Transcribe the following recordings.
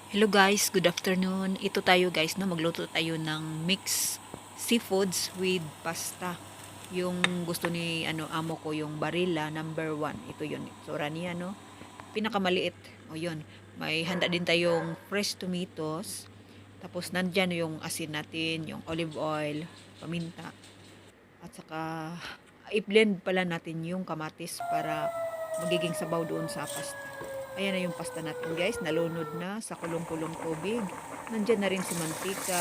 Hello guys, good afternoon. Ito tayo guys, no, magluto tayo ng mixed seafoods with pasta. Yung gusto ni amo ko yung Barilla number 1. Ito yun. Sura niya no. Pinakamaliit. O yun. May handa din tayong fresh tomatoes. Tapos nandyan yung asin natin, yung olive oil, paminta. At saka i-blend pala natin yung kamatis para magiging sabaw doon sa pasta. Ayan na yung pasta natin guys, nalunod na sa kulong-kulong tubig. Nandiyan na rin si mantika,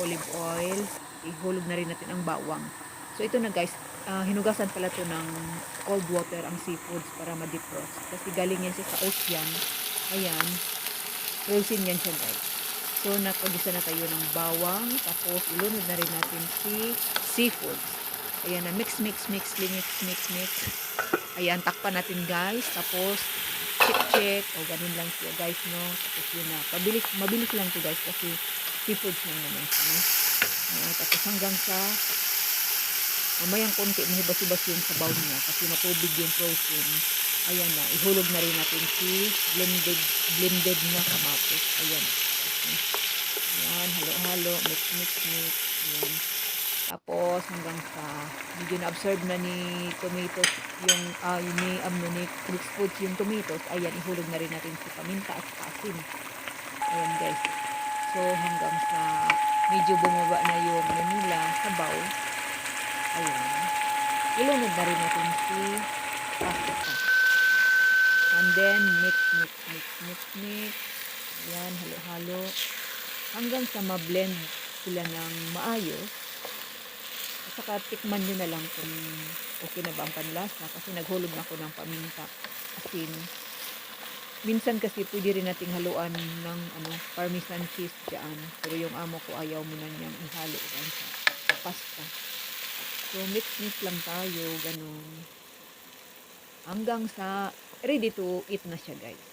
olive oil, ihulog na rin natin ang bawang. So ito na guys, hinugasan pala to ng cold water ang seafoods para ma-defrost. Kasi galing yan siya sa ocean. Ayan, frozen yan siya guys. So nakagisa na tayo ng bawang, tapos ilunod na rin natin si seafoods. Ayan na, mix, mix, mix, mix, mix, mix. Ayan, takpan natin guys. Tapos, check. O, ganun lang siya guys, no. Tapos yun na. Mabilis lang to guys kasi seafoods lang naman siya. Ayan, tapos hanggang sa mamayang konti, mahibas-hibas yung sabaw niya kasi matubig yung protein. Ayan na, ihulog na rin natin si blended na kamatis. Ayan. Ayan, halo-halo, mix, mix, mix. Ayan. Tapos hanggang sa medyo na-absorb na ni tomatoes yung ni Chris Foods yung tomatoes, ayan, ihulog na rin natin si paminta at asin. Ayan guys. So hanggang sa medyo bumaba na yung nila sabaw, ayan, ilunod na rin natin si pasta. And then mix, mix, mix, mix, mix. Ayan, halo-halo. Hanggang sa ma-blend sila ng maayos. At saka tikman nyo na lang kung okay na ba ang panlasa kasi naghulog na ako ng paminta, asin. Minsan kasi pwede rin nating haluan ng parmesan cheese dyan. Pero yung amo ko ayaw mo na niyang ihalo sa pasta. So mix-mix lang tayo, ganun. Hanggang sa ready to eat na siya guys.